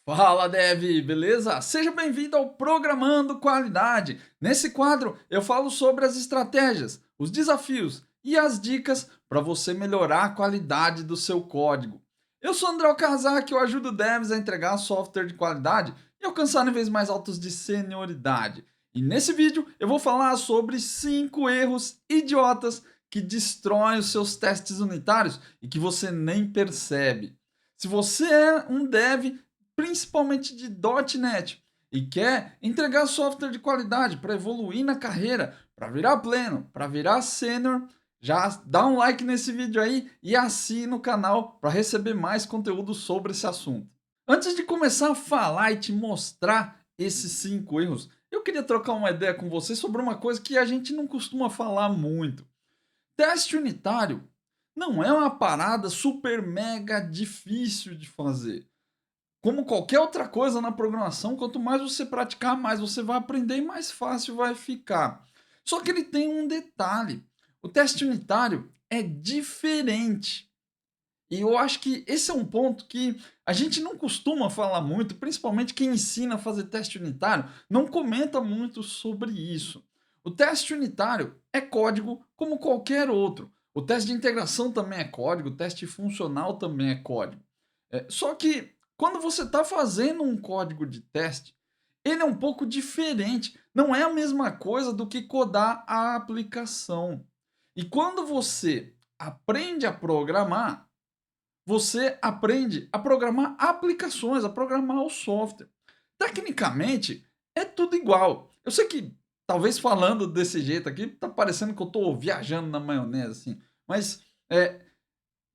Fala, Dev, beleza? Seja bem-vindo ao Programando Qualidade. Nesse quadro, eu falo sobre as estratégias, os desafios e as dicas para você melhorar a qualidade do seu código. Eu sou André Okazaki, eu ajudo devs a entregar software de qualidade e alcançar níveis mais altos de senioridade. E nesse vídeo, eu vou falar sobre 5 erros idiotas que destroem os seus testes unitários e que você nem percebe. Se você é um dev principalmente de .NET, e quer entregar software de qualidade para evoluir na carreira, para virar pleno, para virar sênior, já dá um like nesse vídeo aí e assina o canal para receber mais conteúdo sobre esse assunto. Antes de começar a falar e te mostrar esses 5 erros, eu queria trocar uma ideia com você sobre uma coisa que a gente não costuma falar muito. Teste unitário não é uma parada super mega difícil de fazer. Como qualquer outra coisa na programação, quanto mais você praticar, mais você vai aprender e mais fácil vai ficar. Só que ele tem um detalhe: o teste unitário é diferente. E eu acho que esse é um ponto que a gente não costuma falar muito, principalmente quem ensina a fazer teste unitário, não comenta muito sobre isso. O teste unitário é código como qualquer outro. O teste de integração também é código, o teste funcional também é código. Só que quando você está fazendo um código de teste, ele é um pouco diferente. Não é a mesma coisa do que codar a aplicação. E quando você aprende a programar, você aprende a programar aplicações, a programar o software. Tecnicamente, é tudo igual. Eu sei que talvez falando desse jeito aqui, tá parecendo que eu estou viajando na maionese, assim. Mas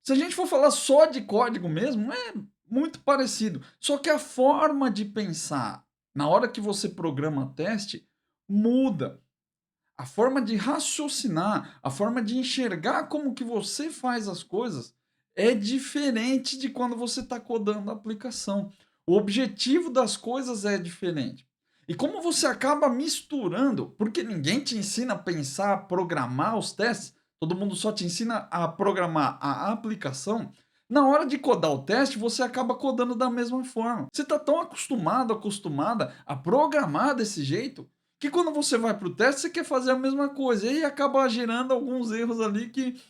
se a gente for falar só de código mesmo, é muito parecido. Só que a forma de pensar na hora que você programa teste muda. A forma de raciocinar, a forma de enxergar como que você faz as coisas é diferente de quando você está codando a aplicação. O objetivo das coisas é diferente. E como você acaba misturando, porque ninguém te ensina a pensar, a programar os testes, todo mundo só te ensina a programar a aplicação. Na hora de codar o teste, você acaba codando da mesma forma. Você está tão acostumado, acostumada a programar desse jeito, que quando você vai para o teste, você quer fazer a mesma coisa. E aí acaba gerando alguns erros ali que,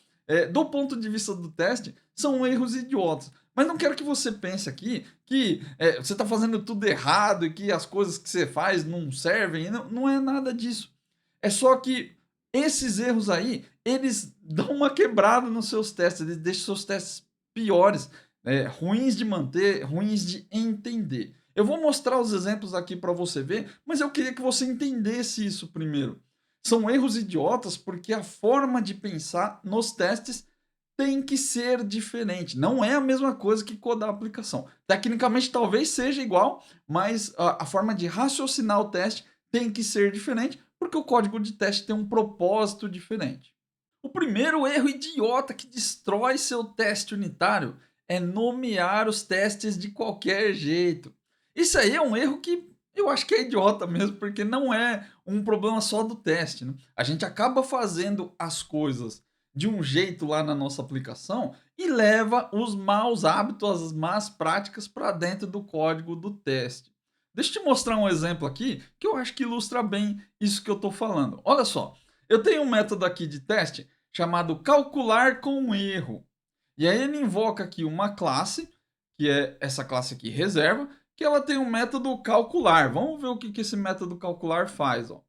do ponto de vista do teste, são erros idiotas. Mas não quero que você pense aqui que você está fazendo tudo errado e que as coisas que você faz não servem. Não, não é nada disso. É só que esses erros aí, eles dão uma quebrada nos seus testes, eles deixam seus testes piores, ruins de manter, ruins de entender. Eu vou mostrar os exemplos aqui para você ver, mas eu queria que você entendesse isso primeiro. São erros idiotas porque a forma de pensar nos testes tem que ser diferente. Não é a mesma coisa que codar a aplicação. Tecnicamente talvez seja igual, mas a forma de raciocinar o teste tem que ser diferente, porque o código de teste tem um propósito diferente. O primeiro erro idiota que destrói seu teste unitário é nomear os testes de qualquer jeito. Isso aí é um erro que eu acho que é idiota mesmo, porque não é um problema só do teste, né? A gente acaba fazendo as coisas de um jeito lá na nossa aplicação e leva os maus hábitos, as más práticas para dentro do código do teste. Deixa eu te mostrar um exemplo aqui que eu acho que ilustra bem isso que eu estou falando. Olha só, eu tenho um método aqui de teste chamado calcular com erro. E aí ele invoca aqui uma classe, que é essa classe aqui reserva, que ela tem um método calcular. Vamos ver o que esse método calcular faz. Ó.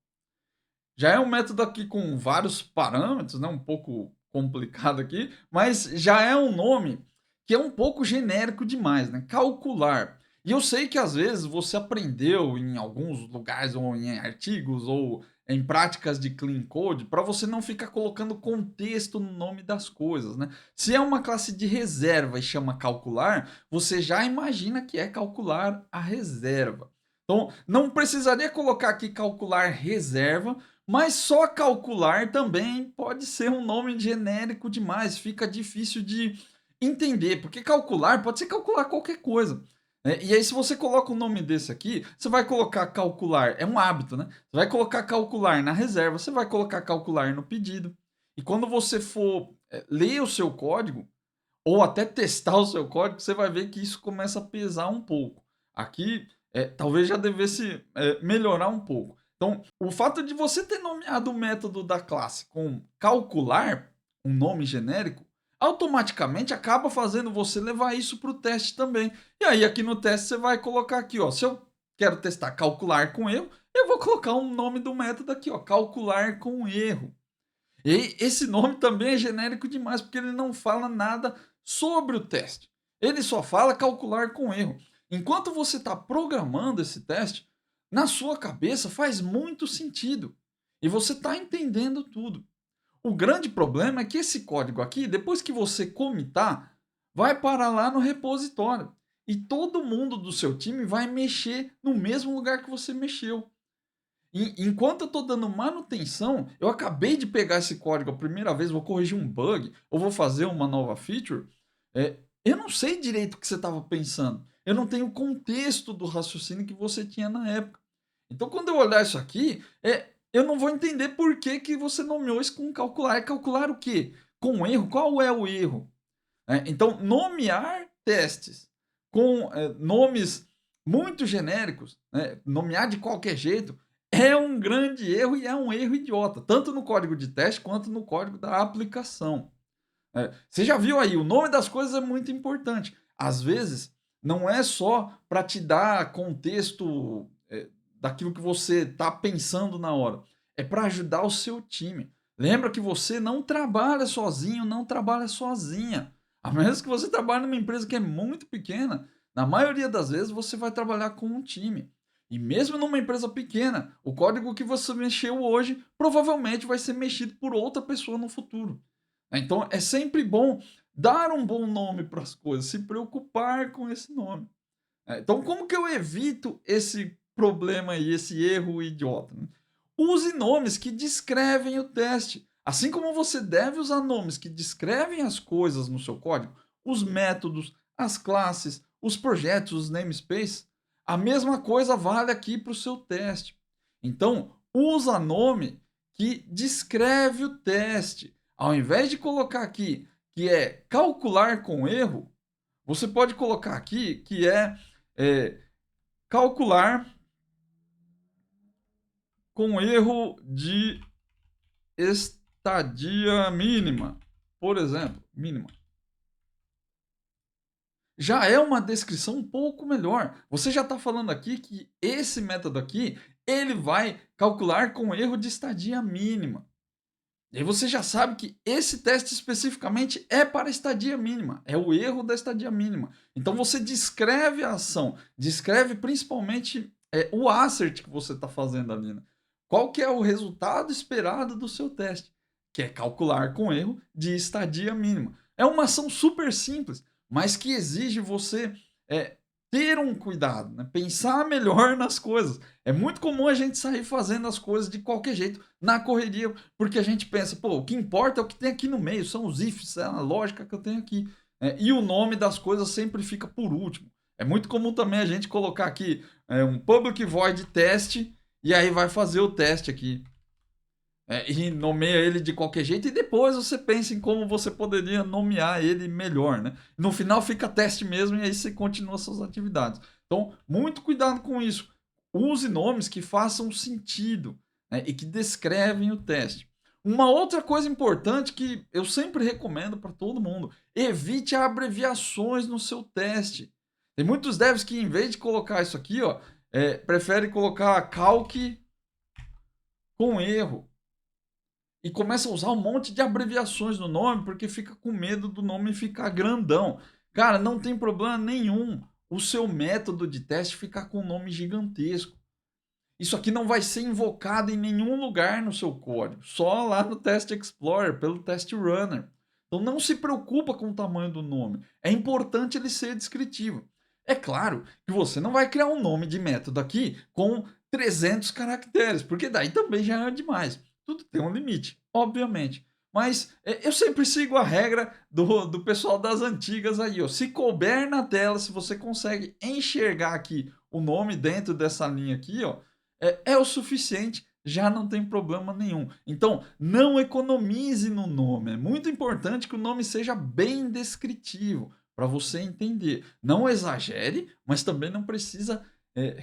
Já é um método aqui com vários parâmetros, né? Um pouco complicado aqui, mas já é um nome que é um pouco genérico demais, né? Calcular. E eu sei que às vezes você aprendeu em alguns lugares, ou em artigos, ou em práticas de clean code, para você não ficar colocando contexto no nome das coisas, né? Se é uma classe de reserva e chama calcular, você já imagina que é calcular a reserva. Então, não precisaria colocar aqui calcular reserva, mas só calcular também pode ser um nome genérico demais, fica difícil de entender, porque calcular pode ser calcular qualquer coisa. Né? E aí, se você coloca o nome desse aqui, você vai colocar calcular, é um hábito, né? Você vai colocar calcular na reserva, você vai colocar calcular no pedido. E quando você for ler o seu código, ou até testar o seu código, você vai ver que isso começa a pesar um pouco. Aqui, talvez já devesse, melhorar um pouco. Então, o fato de você ter nomeado o método da classe com calcular, um nome genérico, automaticamente acaba fazendo você levar isso para o teste também. E aí, aqui no teste, você vai colocar aqui, ó, se eu quero testar calcular com erro, eu vou colocar o nome do método aqui, ó, calcular com erro. E esse nome também é genérico demais, porque ele não fala nada sobre o teste. Ele só fala calcular com erro. Enquanto você está programando esse teste, na sua cabeça faz muito sentido. E você está entendendo tudo. O grande problema é que esse código aqui, depois que você comitar, vai parar lá no repositório. E todo mundo do seu time vai mexer no mesmo lugar que você mexeu. Enquanto eu estou dando manutenção, eu acabei de pegar esse código a primeira vez, vou corrigir um bug, ou vou fazer uma nova feature, eu não sei direito o que você estava pensando. Eu não tenho o contexto do raciocínio que você tinha na época. Então, quando eu olhar isso aqui, eu não vou entender por que, que você nomeou isso com calcular. É calcular o quê? Com erro? Qual é o erro? Então, nomear testes com nomes muito genéricos, né, nomear de qualquer jeito, é um grande erro e é um erro idiota, tanto no código de teste quanto no código da aplicação. Você já viu aí, o nome das coisas é muito importante. Às vezes, não é só para te dar contexto daquilo que você está pensando na hora, é para ajudar o seu time. Lembra que você não trabalha sozinho, não trabalha sozinha. A menos que você trabalhe numa empresa que é muito pequena, na maioria das vezes você vai trabalhar com um time. E mesmo numa empresa pequena, o código que você mexeu hoje provavelmente vai ser mexido por outra pessoa no futuro. Então é sempre bom dar um bom nome para as coisas, se preocupar com esse nome. Então, como que eu evito esse problema aí, esse erro idiota, né? Use nomes que descrevem o teste. Assim como você deve usar nomes que descrevem as coisas no seu código, os métodos, as classes, os projetos, os namespaces, a mesma coisa vale aqui para o seu teste. Então, usa nome que descreve o teste. Ao invés de colocar aqui que é calcular com erro, você pode colocar aqui que é calcular com erro de estadia mínima, por exemplo, mínima. Já é uma descrição um pouco melhor. Você já está falando aqui que esse método aqui, ele vai calcular com erro de estadia mínima. E aí você já sabe que esse teste especificamente é para estadia mínima, é o erro da estadia mínima. Então você descreve a ação, descreve principalmente o assert que você está fazendo ali, né? Qual que é o resultado esperado do seu teste? Que é calcular com erro de estadia mínima. É uma ação super simples, mas que exige você é, ter um cuidado, né? Pensar melhor nas coisas. É muito comum a gente sair fazendo as coisas de qualquer jeito, na correria, porque a gente pensa, pô, o que importa é o que tem aqui no meio, são os ifs, é a lógica que eu tenho aqui. E o nome das coisas sempre fica por último. É muito comum também a gente colocar aqui um public void teste, e aí vai fazer o teste aqui. E nomeia ele de qualquer jeito, e depois você pensa em como você poderia nomear ele melhor, né? No final fica teste mesmo, e aí você continua suas atividades. Então, muito cuidado com isso. Use nomes que façam sentido, né, e que descrevem o teste. Uma outra coisa importante que eu sempre recomendo para todo mundo: evite abreviações no seu teste. Tem muitos devs que, em vez de colocar isso aqui, ó, prefere colocar calc com erro e começa a usar um monte de abreviações no nome porque fica com medo do nome ficar grandão. Cara, não tem problema nenhum o seu método de teste ficar com um nome gigantesco. Isso aqui não vai ser invocado em nenhum lugar no seu código, só lá no Test Explorer, pelo Test Runner. Então não se preocupa com o tamanho do nome. É importante ele ser descritivo. É claro que você não vai criar um nome de método aqui com 300 caracteres, porque daí também já é demais. Tudo tem um limite, obviamente. Mas eu sempre sigo a regra do pessoal das antigas aí, ó. Se couber na tela, se você consegue enxergar aqui o nome dentro dessa linha aqui, ó, é o suficiente, já não tem problema nenhum. Então, não economize no nome. É muito importante que o nome seja bem descritivo, para você entender. Não exagere, mas também não precisa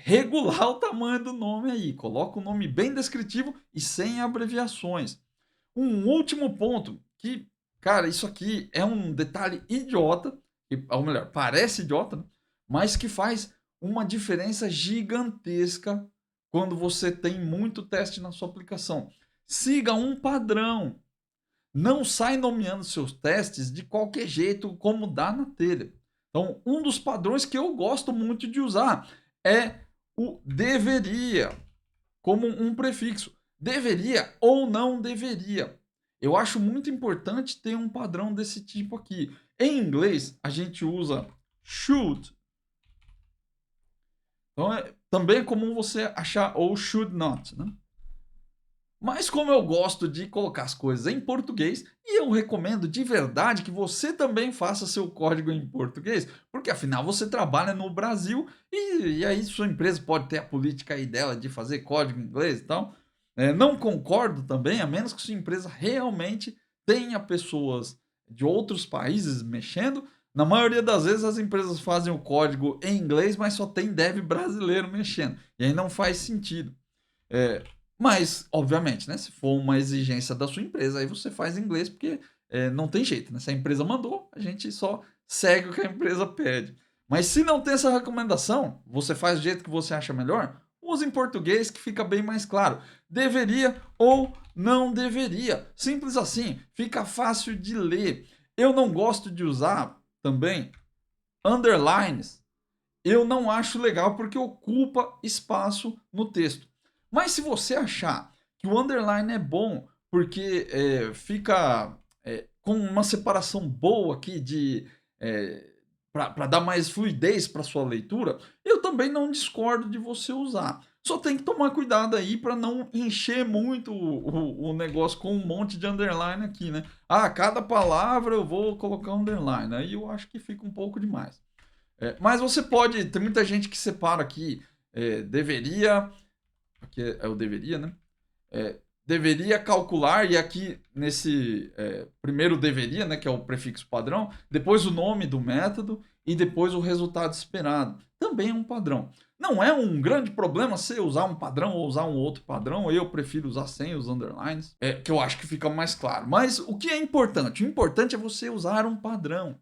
regular o tamanho do nome aí. Coloca um nome bem descritivo e sem abreviações. Um último ponto que, cara, isso aqui é um detalhe idiota, ou melhor, parece idiota, né? Mas que faz uma diferença gigantesca quando você tem muito teste na sua aplicação. Siga um padrão. Não sai nomeando seus testes de qualquer jeito, como dá na telha. Então, um dos padrões que eu gosto muito de usar é o deveria, como um prefixo. Deveria ou não deveria. Eu acho muito importante ter um padrão desse tipo aqui. Em inglês, a gente usa should. Então, também é comum você achar ou should not, né? Mas como eu gosto de colocar as coisas em português, e eu recomendo de verdade que você também faça seu código em português, porque afinal você trabalha no Brasil e aí sua empresa pode ter a política aí dela de fazer código em inglês e tal. Não concordo também, a menos que sua empresa realmente tenha pessoas de outros países mexendo. Na maioria das vezes as empresas fazem o código em inglês, mas só tem dev brasileiro mexendo. E aí não faz sentido. É, mas, obviamente, né, se for uma exigência da sua empresa, aí você faz em inglês, porque não tem jeito, né? Se a empresa mandou, a gente só segue o que a empresa pede. Mas se não tem essa recomendação, você faz do jeito que você acha melhor, use em português que fica bem mais claro. Deveria ou não deveria. Simples assim, fica fácil de ler. Eu não gosto de usar também underlines. Eu não acho legal porque ocupa espaço no texto. Mas se você achar que o underline é bom porque fica com uma separação boa aqui de para dar mais fluidez para sua leitura, eu também não discordo de você usar. Só tem que tomar cuidado aí para não encher muito o negócio com um monte de underline aqui, né? Ah, cada palavra eu vou colocar underline. Aí eu acho que fica um pouco demais. Mas você pode. Tem muita gente que separa aqui. Deveria. Aqui é o deveria, né? Deveria calcular, e aqui nesse primeiro deveria, né, que é o prefixo padrão, depois o nome do método e depois o resultado esperado. Também é um padrão. Não é um grande problema você usar um padrão ou usar um outro padrão. Eu prefiro usar sem os underlines, que eu acho que fica mais claro. Mas o que é importante? O importante é você usar um padrão.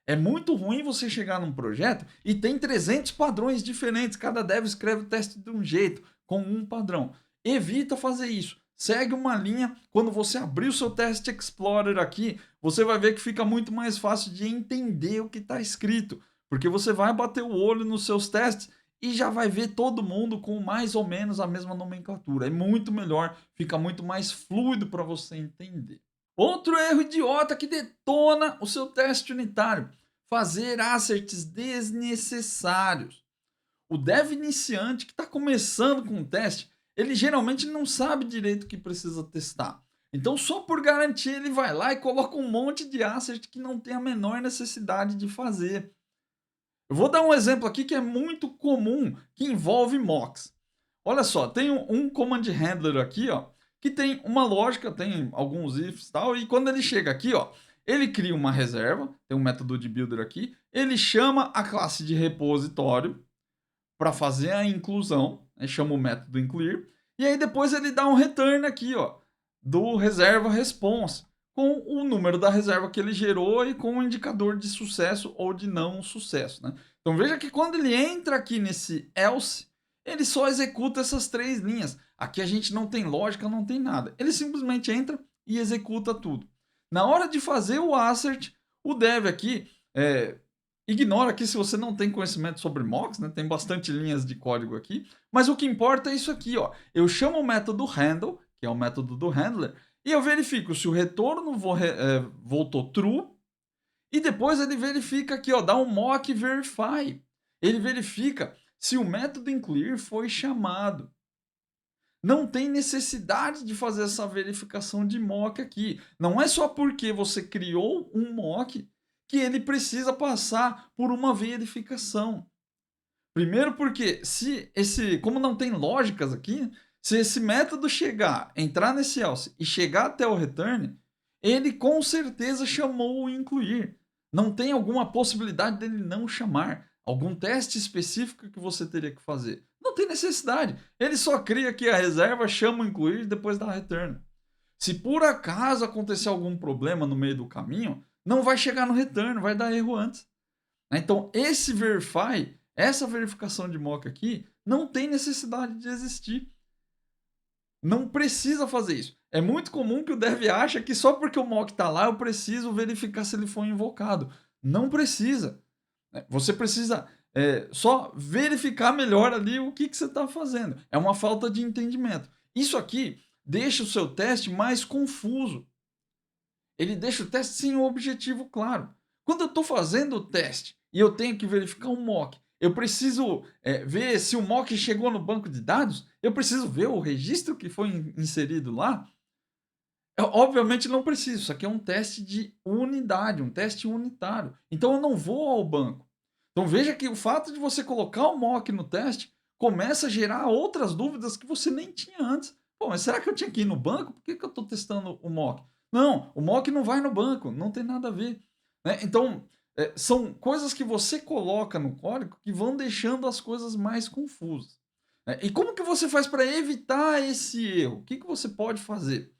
É muito ruim você chegar num projeto e tem 300 padrões diferentes. Cada dev escreve o teste de um jeito, com um padrão. Evita fazer isso. Segue uma linha. Quando você abrir o seu Test Explorer aqui, você vai ver que fica muito mais fácil de entender o que está escrito. Porque você vai bater o olho nos seus testes e já vai ver todo mundo com mais ou menos a mesma nomenclatura. É muito melhor, fica muito mais fluido para você entender. Outro erro idiota que detona o seu teste unitário: fazer asserts desnecessários. O dev iniciante que está começando com o teste, ele geralmente não sabe direito o que precisa testar. Então, só por garantir, ele vai lá e coloca um monte de assert que não tem a menor necessidade de fazer. Eu vou dar um exemplo aqui que é muito comum, que envolve mocks. Olha só, tem um command handler aqui, ó, que tem uma lógica, tem alguns ifs e tal, e quando ele chega aqui, ó, ele cria uma reserva, tem um método de builder aqui, ele chama a classe de repositório para fazer a inclusão, né, chama o método incluir, e aí depois ele dá um return aqui, ó, do reserva response, com o número da reserva que ele gerou e com o indicador de sucesso ou de não sucesso, né? Então veja que quando ele entra aqui nesse else, ele só executa essas 3 linhas. Aqui a gente não tem lógica, não tem nada. Ele simplesmente entra e executa tudo. Na hora de fazer o assert, o dev aqui ignora aqui se você não tem conhecimento sobre mocks, né? Tem bastante linhas de código aqui, mas o que importa é isso aqui, ó. Eu chamo o método handle, que é o método do handler, e eu verifico se o retorno voltou true, e depois ele verifica aqui, ó, dá um mock verify. Ele verifica se o método incluir foi chamado. Não tem necessidade de fazer essa verificação de mock aqui. Não é só porque você criou um mock que ele precisa passar por uma verificação. Primeiro porque como não tem lógicas aqui, se esse método entrar nesse else e chegar até o return, ele com certeza chamou o incluir. Não tem alguma possibilidade dele não chamar? Algum teste específico que você teria que fazer? Não tem necessidade. Ele só cria aqui a reserva, chama o incluir e depois dá return. Se por acaso acontecer algum problema no meio do caminho, não vai chegar no return, vai dar erro antes. Então, esse verify, essa verificação de mock aqui, não tem necessidade de existir. Não precisa fazer isso. É muito comum que o dev acha que só porque o mock está lá, eu preciso verificar se ele foi invocado. Não precisa. Você precisa só verificar melhor ali o que você está fazendo. É uma falta de entendimento. Isso aqui deixa o seu teste mais confuso. Ele deixa o teste sem um objetivo claro. Quando eu estou fazendo o teste e eu tenho que verificar um mock, eu preciso ver se o mock chegou no banco de dados, eu preciso ver o registro que foi inserido lá. Eu, obviamente não preciso, isso aqui é um teste de unidade, um teste unitário. Então eu não vou ao banco. Então veja que o fato de você colocar o mock no teste começa a gerar outras dúvidas que você nem tinha antes. Pô, mas será que eu tinha que ir no banco? Por que eu estou testando o mock? Não, o mock não vai no banco, não tem nada a ver. Né? Então, são coisas que você coloca no código que vão deixando as coisas mais confusas. Né? E como que você faz para evitar esse erro? O que você pode fazer?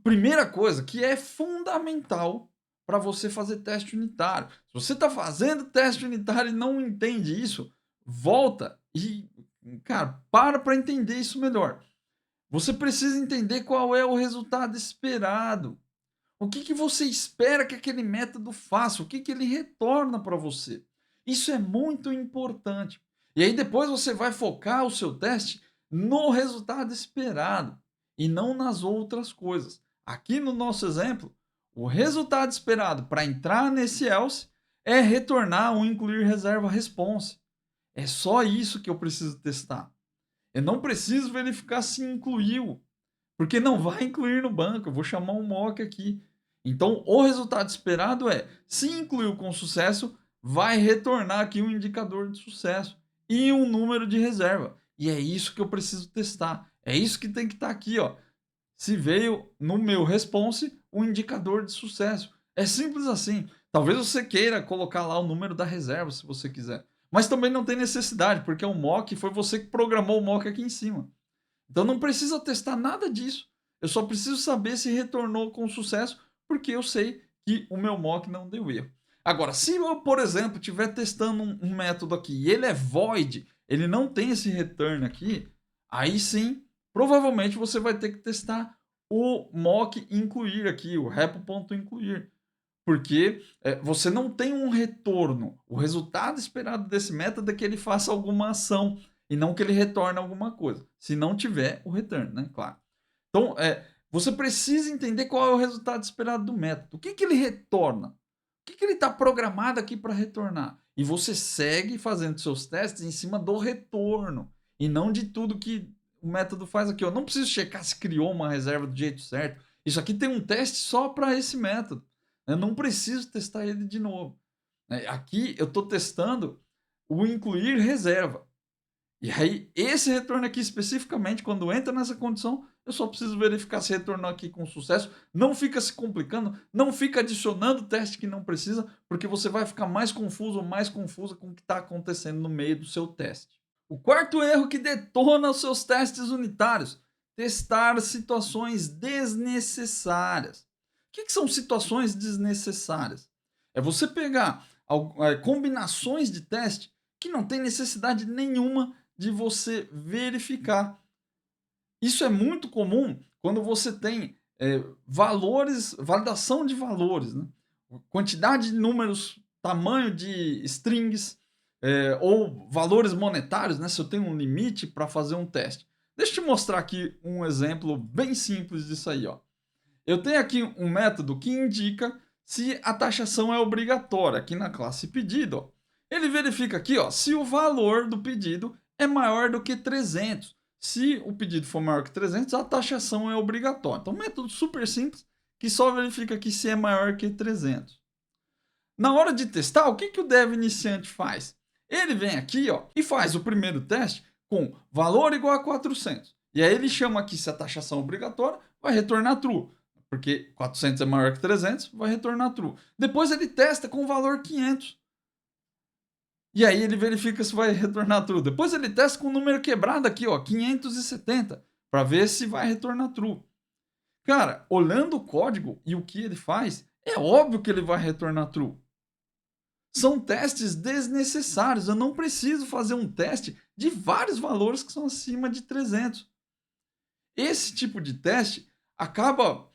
Primeira coisa que é fundamental para você fazer teste unitário. Se você está fazendo teste unitário e não entende isso, volta e, cara, para entender isso melhor. Você precisa entender qual é o resultado esperado. O que você espera que aquele método faça? O que ele retorna para você? Isso é muito importante. E aí depois você vai focar o seu teste no resultado esperado e não nas outras coisas. Aqui no nosso exemplo, o resultado esperado para entrar nesse else é retornar um incluir reserva response. É só isso que eu preciso testar. Eu não preciso verificar se incluiu, porque não vai incluir no banco. Eu vou chamar um mock aqui. Então, o resultado esperado é, se incluiu com sucesso, vai retornar aqui um indicador de sucesso e um número de reserva. E é isso que eu preciso testar. É isso que tem que estar aqui, ó. Se veio no meu response um indicador de sucesso. É simples assim. Talvez você queira colocar lá o número da reserva, se você quiser. Mas também não tem necessidade, porque o mock foi você que programou o mock aqui em cima. Então não precisa testar nada disso. Eu só preciso saber se retornou com sucesso, porque eu sei que o meu mock não deu erro. Agora, se eu, por exemplo, estiver testando um método aqui e ele é void, ele não tem esse return aqui, aí sim, provavelmente você vai ter que testar o mock incluir aqui, o repo.incluir. Porque você não tem um retorno. O resultado esperado desse método é que ele faça alguma ação e não que ele retorne alguma coisa. Se não tiver o return, né? Claro. Então, você precisa entender qual é o resultado esperado do método. O que ele retorna? O que ele está programado aqui para retornar? E você segue fazendo seus testes em cima do retorno e não de tudo que o método faz aqui. Eu não preciso checar se criou uma reserva do jeito certo. Isso aqui tem um teste só para esse método. Eu não preciso testar ele de novo. Aqui eu estou testando o incluir reserva. E aí, esse retorno aqui especificamente, quando entra nessa condição, eu só preciso verificar se retornou aqui com sucesso. Não fica se complicando, não fica adicionando teste que não precisa, porque você vai ficar mais confuso ou mais confusa com o que está acontecendo no meio do seu teste. O quarto erro que detona os seus testes unitários: testar situações desnecessárias. O que são situações desnecessárias? É você pegar combinações de teste que não tem necessidade nenhuma de você verificar. Isso é muito comum quando você tem valores, validação de valores, né? Quantidade de números, tamanho de strings, ou valores monetários, né? Se eu tenho um limite para fazer um teste. Deixa eu te mostrar aqui um exemplo bem simples disso aí, ó. Eu tenho aqui um método que indica se a taxação é obrigatória, aqui na classe pedido. Ó. Ele verifica aqui ó, se o valor do pedido é maior do que 300. Se o pedido for maior que 300, a taxação é obrigatória. Então, um método super simples que só verifica aqui se é maior que 300. Na hora de testar, o que o dev iniciante faz? Ele vem aqui ó, e faz o primeiro teste com valor igual a 400. E aí ele chama aqui se a taxação é obrigatória, vai retornar true. porque 400 é maior que 300, vai retornar true. Depois ele testa com o valor 500. E aí ele verifica se vai retornar true. Depois ele testa com o número quebrado aqui, ó, 570, para ver se vai retornar true. Cara, olhando o código e o que ele faz, é óbvio que ele vai retornar true. São testes desnecessários. Eu não preciso fazer um teste de vários valores que são acima de 300. Esse tipo de teste acaba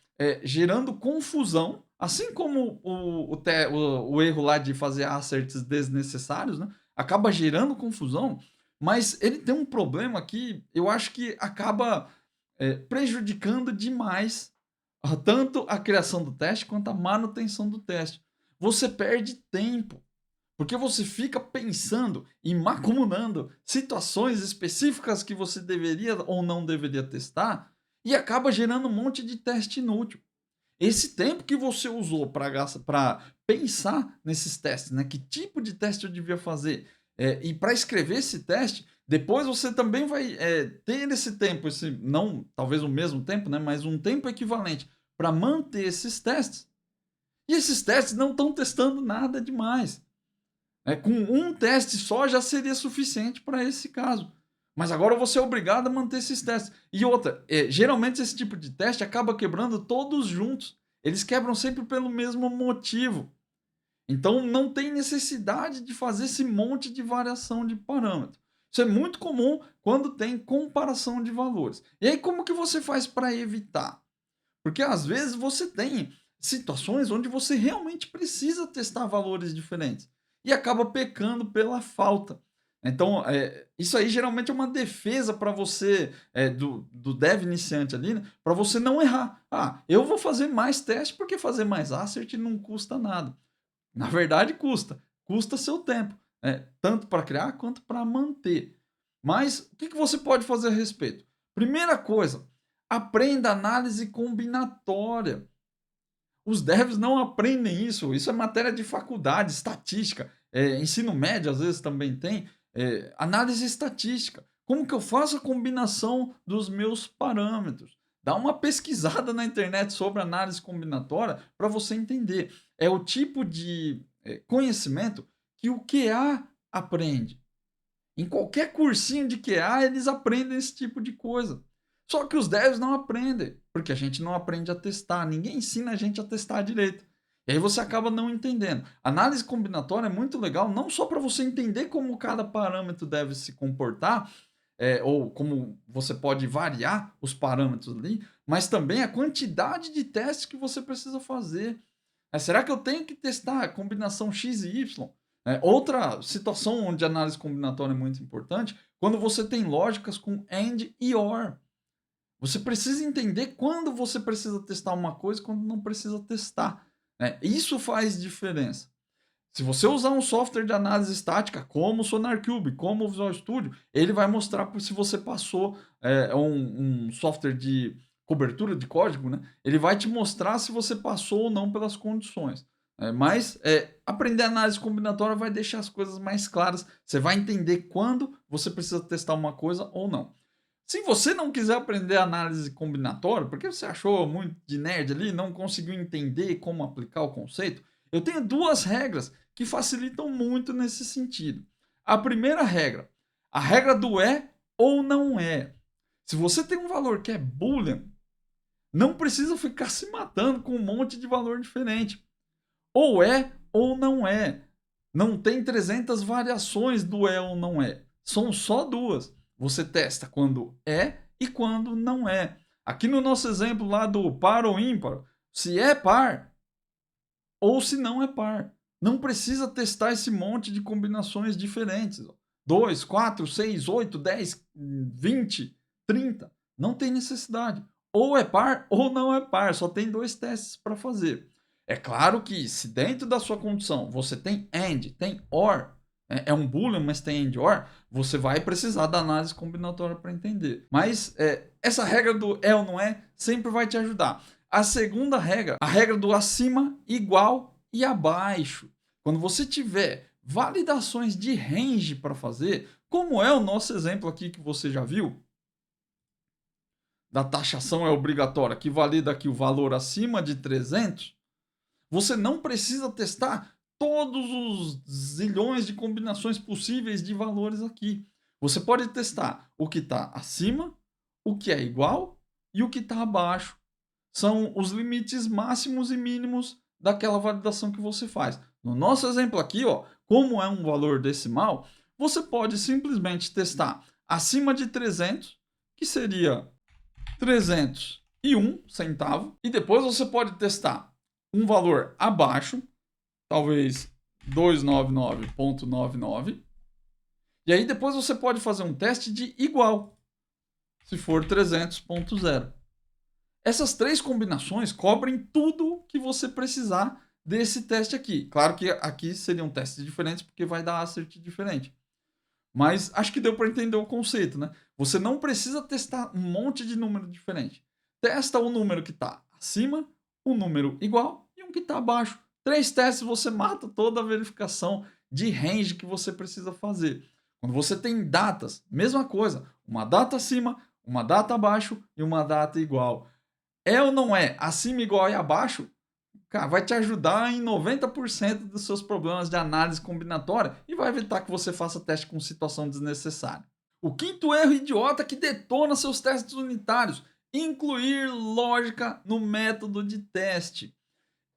gerando confusão, assim como o erro lá de fazer asserts desnecessários, né? Acaba gerando confusão, mas ele tem um problema que eu acho que acaba prejudicando demais tanto a criação do teste quanto a manutenção do teste. Você perde tempo. Porque você fica pensando e macunando situações específicas que você deveria ou não deveria testar e acaba gerando um monte de teste inútil. Esse tempo que você usou para pensar nesses testes, né? Que tipo de teste eu devia fazer e para escrever esse teste, depois você também vai ter esse tempo, esse não talvez o mesmo tempo, né? Mas um tempo equivalente para manter esses testes. E esses testes não estão testando nada demais. Com um teste só já seria suficiente para esse caso. Mas agora você é obrigado a manter esses testes. E outra, geralmente esse tipo de teste acaba quebrando todos juntos. Eles quebram sempre pelo mesmo motivo. Então não tem necessidade de fazer esse monte de variação de parâmetro. Isso é muito comum quando tem comparação de valores. E aí como que você faz para evitar? Porque às vezes você tem situações onde você realmente precisa testar valores diferentes e acaba pecando pela falta. Então, isso aí geralmente é uma defesa para você, do dev iniciante ali, né, para você não errar. Ah, eu vou fazer mais teste porque fazer mais assert não custa nada. Na verdade, custa. Custa seu tempo, tanto para criar quanto para manter. Mas o que você pode fazer a respeito? Primeira coisa, aprenda análise combinatória. Os devs não aprendem isso. Isso é matéria de faculdade, estatística. Ensino médio, às vezes, também tem. Análise estatística. Como que eu faço a combinação dos meus parâmetros? Dá uma pesquisada na internet sobre análise combinatória para você entender. É o tipo de conhecimento que o QA aprende. Em qualquer cursinho de QA, eles aprendem esse tipo de coisa. Só que os devs não aprendem, porque a gente não aprende a testar. Ninguém ensina a gente a testar direito. E aí você acaba não entendendo. Análise combinatória é muito legal, não só para você entender como cada parâmetro deve se comportar, ou como você pode variar os parâmetros ali, mas também a quantidade de testes que você precisa fazer. Será que eu tenho que testar a combinação X e Y? Outra situação onde a análise combinatória é muito importante, quando você tem lógicas com AND e OR. Você precisa entender quando você precisa testar uma coisa e quando não precisa testar. Isso faz diferença. Se você usar um software de análise estática, como o SonarCube, como o Visual Studio, ele vai mostrar se você passou um software de cobertura de código, né? Ele vai te mostrar se você passou ou não pelas condições. Mas aprender análise combinatória vai deixar as coisas mais claras. Você vai entender quando você precisa testar uma coisa ou não. Se você não quiser aprender análise combinatória, porque você achou muito de nerd ali, não conseguiu entender como aplicar o conceito, eu tenho duas regras que facilitam muito nesse sentido. A primeira regra, a regra do é ou não é. Se você tem um valor que é boolean, não precisa ficar se matando com um monte de valor diferente. Ou é ou não é. Não tem 300 variações do é ou não é. São só duas. Você testa quando é e quando não é. Aqui no nosso exemplo lá do par ou ímpar, se é par ou se não é par. Não precisa testar esse monte de combinações diferentes. 2, 4, 6, 8, 10, 20, 30. Não tem necessidade. Ou é par ou não é par. Só tem dois testes para fazer. É claro que se dentro da sua condição você tem AND, tem OR, é um boolean, mas tem AND OR, você vai precisar da análise combinatória para entender. Mas essa regra do é ou não é sempre vai te ajudar. A segunda regra, a regra do acima, igual e abaixo. Quando você tiver validações de range para fazer, como é o nosso exemplo aqui que você já viu, da taxação é obrigatória, que valida aqui o valor acima de 300, você não precisa testar todos os zilhões de combinações possíveis de valores aqui. Você pode testar o que está acima, o que é igual e o que está abaixo. São os limites máximos e mínimos daquela validação que você faz. No nosso exemplo aqui, ó, como é um valor decimal, você pode simplesmente testar acima de 300, que seria 301 centavo, e depois você pode testar um valor abaixo, talvez 299,99, e aí depois você pode fazer um teste de igual, se for 300,0. Essas três combinações cobrem tudo que você precisar desse teste aqui. Claro que aqui seriam testes diferentes porque vai dar assert diferente. Mas acho que deu para entender o conceito, né? Você não precisa testar um monte de número diferente. Testa o número que está acima, um número igual e um que está abaixo. 3 testes você mata toda a verificação de range que você precisa fazer. Quando você tem datas, mesma coisa. Uma data acima, uma data abaixo e uma data igual. É ou não é acima, igual e abaixo? Cara, vai te ajudar em 90% dos seus problemas de análise combinatória e vai evitar que você faça teste com situação desnecessária. O quinto erro idiota que detona seus testes unitários: incluir lógica no método de teste.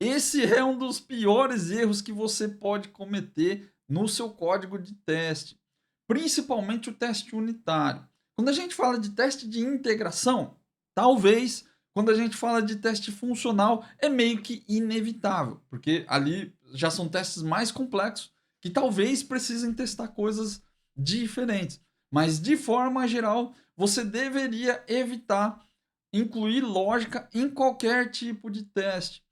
Esse é um dos piores erros que você pode cometer no seu código de teste, principalmente o teste unitário. Quando a gente fala de teste de integração, talvez quando a gente fala de teste funcional é meio que inevitável, porque ali já são testes mais complexos que talvez precisem testar coisas diferentes. Mas de forma geral, você deveria evitar incluir lógica em qualquer tipo de teste.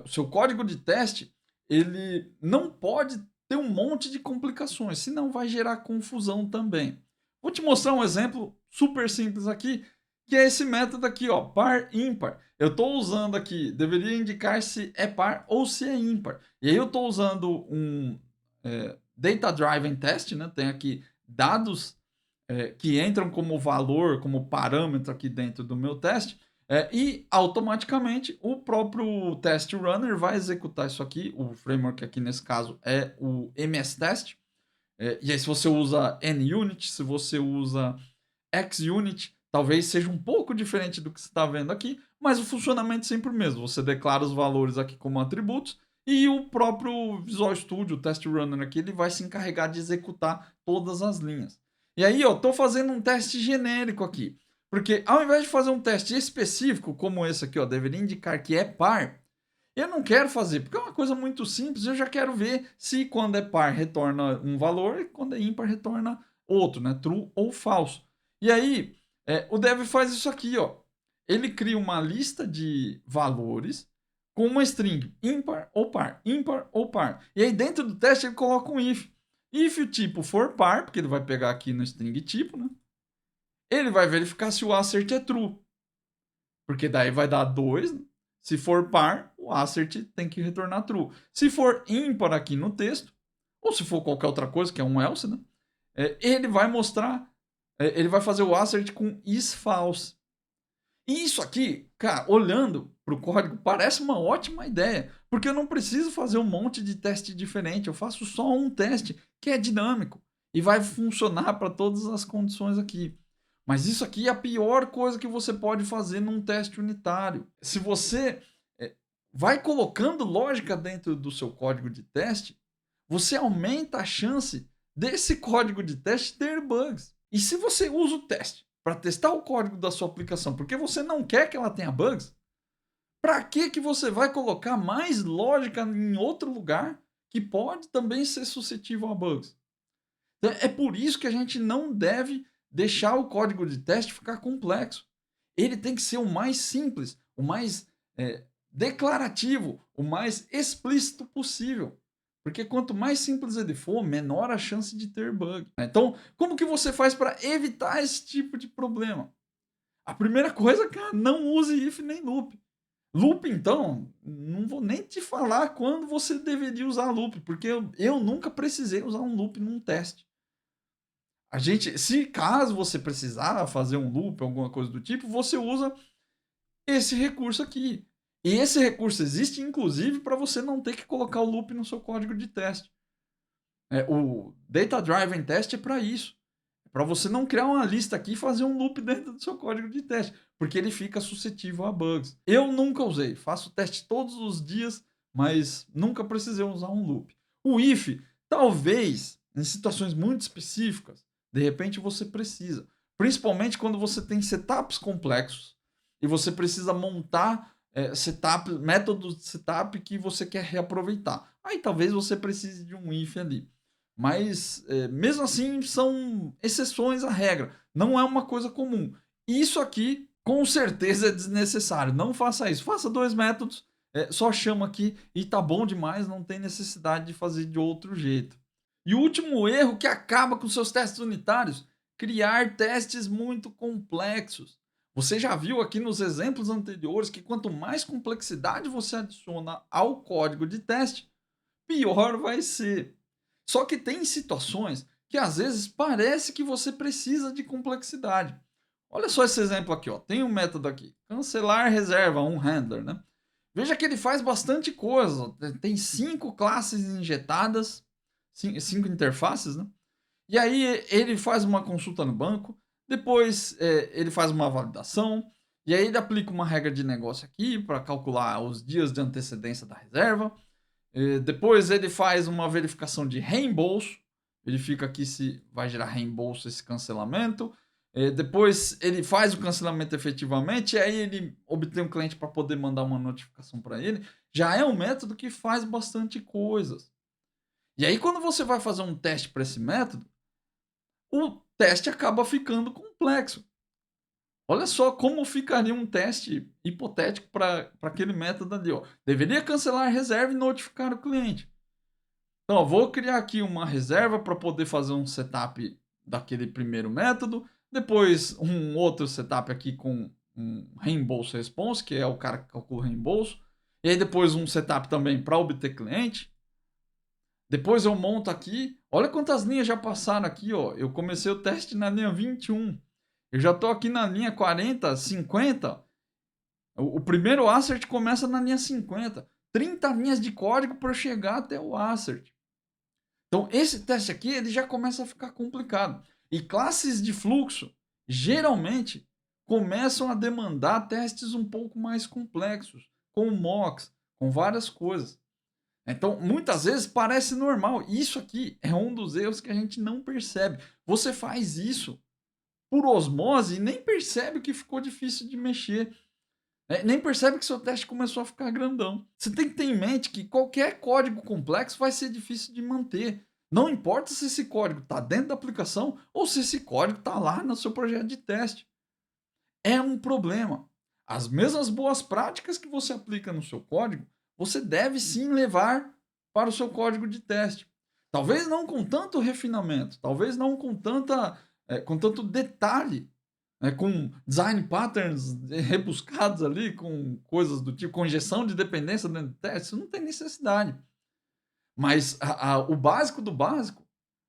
O seu código de teste, ele não pode ter um monte de complicações, senão vai gerar confusão também. Vou te mostrar um exemplo super simples aqui, que é esse método aqui, ó, par ímpar. Eu estou usando aqui, deveria indicar se é par ou se é ímpar. E aí eu estou usando um Data Driven Test, né? Tem aqui dados que entram como valor, como parâmetro aqui dentro do meu teste, e automaticamente o próprio test runner vai executar isso aqui. O framework aqui nesse caso é o MS Test. E aí se você usa NUnit, se você usa XUnit, talvez seja um pouco diferente do que você está vendo aqui, mas o funcionamento é sempre o mesmo. Você declara os valores aqui como atributos e o próprio Visual Studio, o Test Runner aqui, ele vai se encarregar de executar todas as linhas. E aí, eu estou fazendo um teste genérico aqui, porque ao invés de fazer um teste específico, como esse aqui, ó, deveria indicar que é par, eu não quero fazer, porque é uma coisa muito simples, eu já quero ver se quando é par retorna um valor e quando é ímpar retorna outro, né? True ou falso. E aí, o dev faz isso aqui, ó. Ele cria uma lista de valores com uma string ímpar ou par, ímpar ou par. E aí dentro do teste ele coloca um if. If o tipo for par, porque ele vai pegar aqui no string tipo, né? Ele vai verificar se o assert é true, porque daí vai dar 2, né? Se for par, o assert tem que retornar true. Se for ímpar aqui no texto, ou se for qualquer outra coisa, que é um else, né? Ele vai mostrar, ele vai fazer o assert com is false. E isso aqui, cara, olhando para o código, parece uma ótima ideia, porque eu não preciso fazer um monte de teste diferente, eu faço só um teste que é dinâmico e vai funcionar para todas as condições aqui. Mas isso aqui é a pior coisa que você pode fazer num teste unitário. Se você vai colocando lógica dentro do seu código de teste, você aumenta a chance desse código de teste ter bugs. E se você usa o teste para testar o código da sua aplicação porque você não quer que ela tenha bugs, para que você vai colocar mais lógica em outro lugar que pode também ser suscetível a bugs? Então, é por isso que a gente não deve deixar o código de teste ficar complexo. Ele tem que ser o mais simples, o mais declarativo, o mais explícito possível. Porque quanto mais simples ele for, menor a chance de ter bug. Então, como que você faz para evitar esse tipo de problema? A primeira coisa, cara, não use if nem loop. Loop, então, não vou nem te falar quando você deveria usar loop, porque eu nunca precisei usar um loop num teste. se caso você precisar fazer um loop, alguma coisa do tipo, você usa esse recurso aqui. E esse recurso existe, inclusive, para você não ter que colocar o loop no seu código de teste. O Data Driven Test é para isso. É para você não criar uma lista aqui e fazer um loop dentro do seu código de teste, porque ele fica suscetível a bugs. Eu nunca usei, faço teste todos os dias, mas nunca precisei usar um loop. O if, talvez, em situações muito específicas, de repente você precisa. Principalmente quando você tem setups complexos e você precisa montar métodos de setup que você quer reaproveitar. Aí talvez você precise de um if ali. Mas, mesmo assim, são exceções à regra. Não é uma coisa comum. Isso aqui, com certeza, é desnecessário. Não faça isso. Faça 2 métodos, só chama aqui e tá bom demais, não tem necessidade de fazer de outro jeito. E o último erro que acaba com seus testes unitários, criar testes muito complexos. Você já viu aqui nos exemplos anteriores que quanto mais complexidade você adiciona ao código de teste, pior vai ser. Só que tem situações que às vezes parece que você precisa de complexidade. Olha só esse exemplo aqui, ó. Tem um método aqui, cancelar reserva, um handler, né? Veja que ele faz bastante coisa. Tem 5 classes injetadas, 5 interfaces, né? E aí ele faz uma consulta no banco, depois ele faz uma validação, e aí ele aplica uma regra de negócio aqui para calcular os dias de antecedência da reserva. Depois ele faz uma verificação de reembolso, verifica aqui se vai gerar reembolso esse cancelamento. Depois ele faz o cancelamento efetivamente, e aí ele obtém um cliente para poder mandar uma notificação para ele. Já é um método que faz bastante coisas. E aí, quando você vai fazer um teste para esse método, o teste acaba ficando complexo. Olha só como ficaria um teste hipotético para aquele método ali. Ó. Deveria cancelar a reserva e notificar o cliente. Então, ó, vou criar aqui uma reserva para poder fazer um setup daquele primeiro método. Depois, um outro setup aqui com um reembolso response, que é o cara que calcula o reembolso. E aí, depois, um setup também para obter cliente. Depois eu monto aqui. Olha quantas linhas já passaram aqui, ó. Eu comecei o teste na linha 21. Eu já estou aqui na linha 40, 50. O primeiro assert começa na linha 50. 30 linhas de código para chegar até o assert. Então, esse teste aqui ele já começa a ficar complicado. E classes de fluxo, geralmente, começam a demandar testes um pouco mais complexos, com mocks, com várias coisas. Então, muitas vezes parece normal. Isso aqui é um dos erros que a gente não percebe. Você faz isso por osmose e nem percebe que ficou difícil de mexer. Nem percebe que seu teste começou a ficar grandão. Você tem que ter em mente que qualquer código complexo vai ser difícil de manter. Não importa se esse código está dentro da aplicação ou se esse código está lá no seu projeto de teste. É um problema. As mesmas boas práticas que você aplica no seu código, você deve sim levar para o seu código de teste. Talvez não com tanto refinamento, talvez não com com tanto detalhe, com design patterns rebuscados ali, com coisas do tipo, com injeção de dependência dentro do teste, isso não tem necessidade. Mas o básico do básico,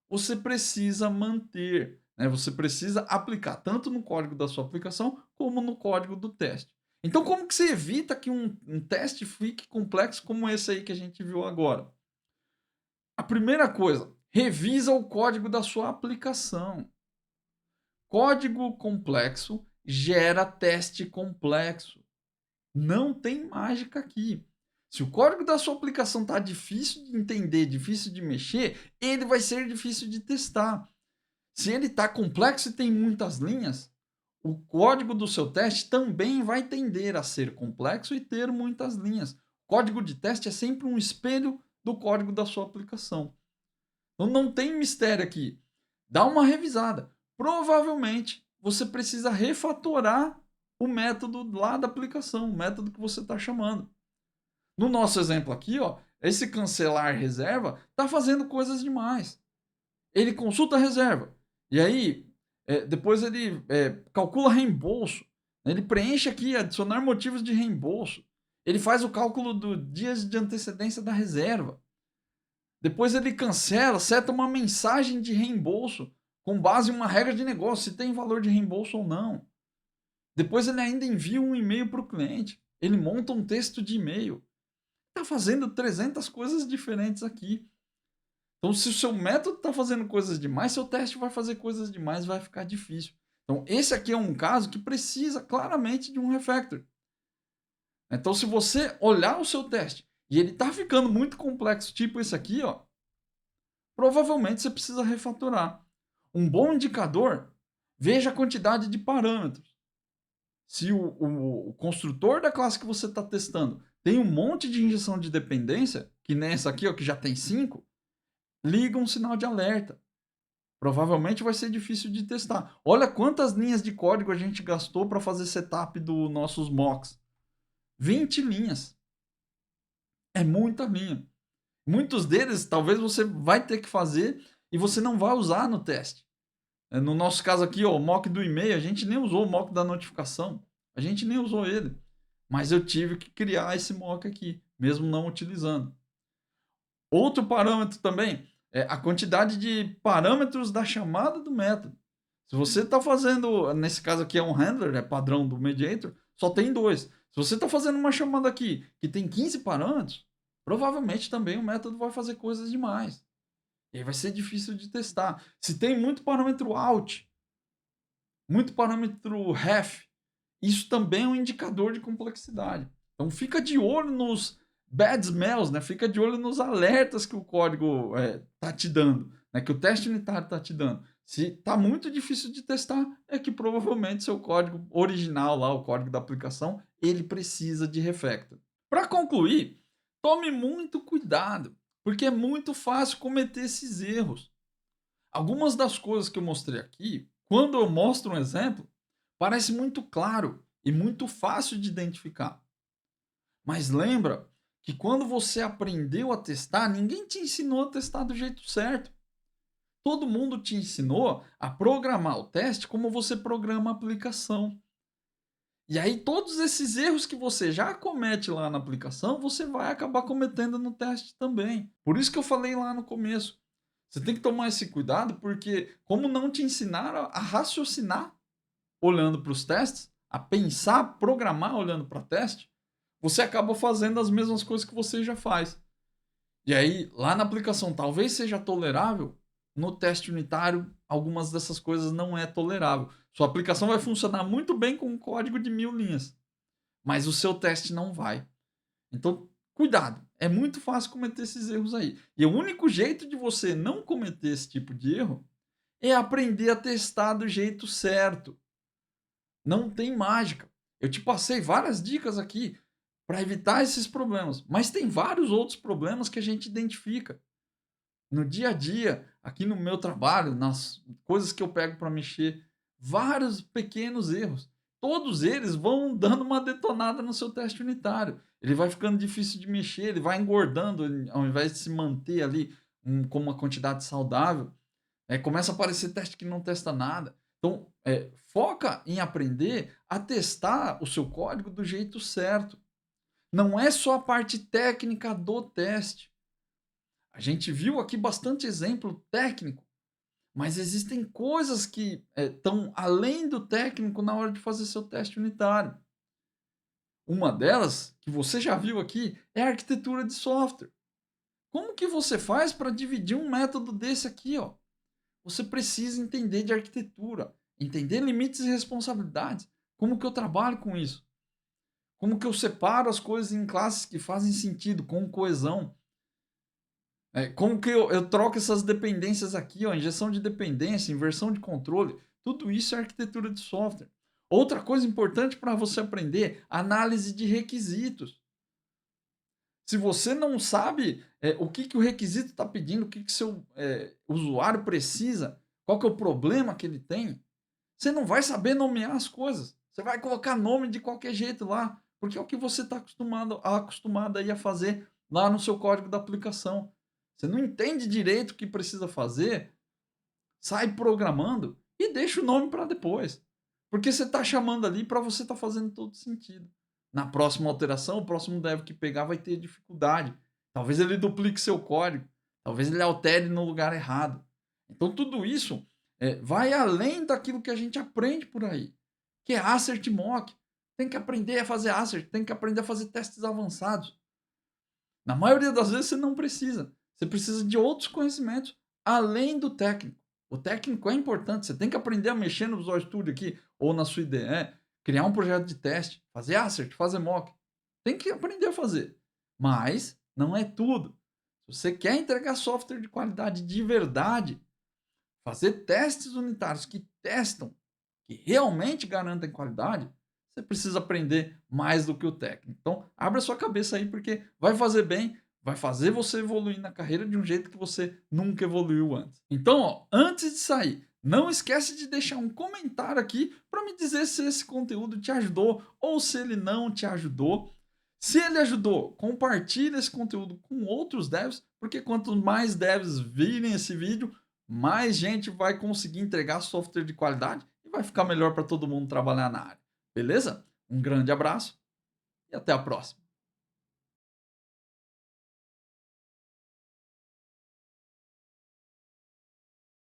você precisa manter, né? Você precisa aplicar tanto no código da sua aplicação como no código do teste. Então, como que você evita que um teste fique complexo como esse aí que a gente viu agora? A primeira coisa, revisa o código da sua aplicação. Código complexo gera teste complexo. Não tem mágica aqui. Se o código da sua aplicação está difícil de entender, difícil de mexer, ele vai ser difícil de testar. Se ele está complexo e tem muitas linhas, o código do seu teste também vai tender a ser complexo e ter muitas linhas. Código de teste é sempre um espelho do código da sua aplicação. Então não tem mistério aqui. Dá uma revisada. Provavelmente você precisa refatorar o método lá da aplicação, o método que você está chamando. No nosso exemplo aqui, ó, esse cancelar reserva está fazendo coisas demais. Ele consulta a reserva. E aí, depois ele calcula reembolso. Ele preenche aqui, adicionar motivos de reembolso. Ele faz o cálculo do dias de antecedência da reserva. Depois ele cancela, seta uma mensagem de reembolso com base em uma regra de negócio, se tem valor de reembolso ou não. Depois ele ainda envia um e-mail para o cliente. Ele monta um texto de e-mail. Está fazendo 300 coisas diferentes aqui. Então, se o seu método está fazendo coisas demais, seu teste vai fazer coisas demais, vai ficar difícil. Então, esse aqui é um caso que precisa claramente de um refactor. Então, se você olhar o seu teste e ele está ficando muito complexo, tipo esse aqui, ó, provavelmente você precisa refatorar. Um bom indicador, veja a quantidade de parâmetros. Se o construtor da classe que você está testando tem um monte de injeção de dependência, que nessa aqui, ó, que já tem 5, liga um sinal de alerta. Provavelmente vai ser difícil de testar. Olha quantas linhas de código a gente gastou para fazer setup dos nossos mocks. 20 linhas. É muita linha. Muitos deles, talvez você vai ter que fazer e você não vai usar no teste. No nosso caso aqui, ó, o mock do e-mail, a gente nem usou o mock da notificação. A gente nem usou ele. Mas eu tive que criar esse mock aqui, mesmo não utilizando. Outro parâmetro também é a quantidade de parâmetros da chamada do método. Se você está fazendo, nesse caso aqui é um handler, é padrão do mediator, só tem 2. Se você está fazendo uma chamada aqui que tem 15 parâmetros, provavelmente também o método vai fazer coisas demais. E aí vai ser difícil de testar. Se tem muito parâmetro out, muito parâmetro ref, isso também é um indicador de complexidade. Então fica de olho nos bad smells, né? Fica de olho nos alertas que o código tá te dando, né? Que o teste unitário está te dando. Se está muito difícil de testar, é que provavelmente seu código original lá, o código da aplicação, ele precisa de refactor. Para concluir, tome muito cuidado, porque é muito fácil cometer esses erros. Algumas das coisas que eu mostrei aqui, quando eu mostro um exemplo, parece muito claro e muito fácil de identificar. Mas lembra que quando você aprendeu a testar, ninguém te ensinou a testar do jeito certo. Todo mundo te ensinou a programar o teste como você programa a aplicação. E aí todos esses erros que você já comete lá na aplicação, você vai acabar cometendo no teste também. Por isso que eu falei lá no começo. Você tem que tomar esse cuidado, porque como não te ensinaram a raciocinar olhando para os testes, a pensar, programar olhando para teste, você acaba fazendo as mesmas coisas que você já faz. E aí, lá na aplicação, talvez seja tolerável, no teste unitário, algumas dessas coisas não é tolerável. Sua aplicação vai funcionar muito bem com um código de 1000 linhas, mas o seu teste não vai. Então, cuidado. É muito fácil cometer esses erros aí. E o único jeito de você não cometer esse tipo de erro é aprender a testar do jeito certo. Não tem mágica. Eu te passei várias dicas aqui para evitar esses problemas, mas tem vários outros problemas que a gente identifica no dia a dia, aqui no meu trabalho, nas coisas que eu pego para mexer, vários pequenos erros. Todos eles vão dando uma detonada no seu teste unitário. Ele vai ficando difícil de mexer, ele vai engordando, ao invés de se manter ali com uma quantidade saudável. Começa a aparecer teste que não testa nada. Então, foca em aprender a testar o seu código do jeito certo. Não é só a parte técnica do teste. A gente viu aqui bastante exemplo técnico, mas existem coisas que estão além do técnico na hora de fazer seu teste unitário. Uma delas, que você já viu aqui, é a arquitetura de software. Como que você faz para dividir um método desse aqui, ó? Você precisa entender de arquitetura, entender limites e responsabilidades. Como que eu trabalho com isso? Como que eu separo as coisas em classes que fazem sentido, com coesão? Como que eu troco essas dependências aqui, ó, injeção de dependência, inversão de controle, tudo isso é arquitetura de software. Outra coisa importante para você aprender, análise de requisitos. Se você não sabe o que, que o requisito está pedindo, o que, que seu usuário precisa, qual que é o problema que ele tem, você não vai saber nomear as coisas. Você vai colocar nome de qualquer jeito lá, porque é o que você está acostumado aí a fazer lá no seu código da aplicação. Você não entende direito o que precisa fazer, sai programando e deixa o nome para depois. Porque você está chamando ali para você estar fazendo todo sentido. Na próxima alteração, o próximo dev que pegar vai ter dificuldade. Talvez ele duplique seu código. Talvez ele altere no lugar errado. Então, tudo isso vai além daquilo que a gente aprende por aí, que é assert e mock. Tem que aprender a fazer assert, tem que aprender a fazer testes avançados. Na maioria das vezes você não precisa. Você precisa de outros conhecimentos além do técnico. O técnico é importante, você tem que aprender a mexer no Visual Studio aqui ou na sua IDE, criar um projeto de teste, fazer assert, fazer mock. Tem que aprender a fazer. Mas não é tudo. Se você quer entregar software de qualidade de verdade, fazer testes unitários que testam, que realmente garantem qualidade, você precisa aprender mais do que o técnico. Então, abra sua cabeça aí, porque vai fazer bem, vai fazer você evoluir na carreira de um jeito que você nunca evoluiu antes. Então, ó, antes de sair, não esquece de deixar um comentário aqui para me dizer se esse conteúdo te ajudou ou se ele não te ajudou. Se ele ajudou, compartilhe esse conteúdo com outros devs, porque quanto mais devs virem esse vídeo, mais gente vai conseguir entregar software de qualidade e vai ficar melhor para todo mundo trabalhar na área. Beleza? Um grande abraço e até a próxima.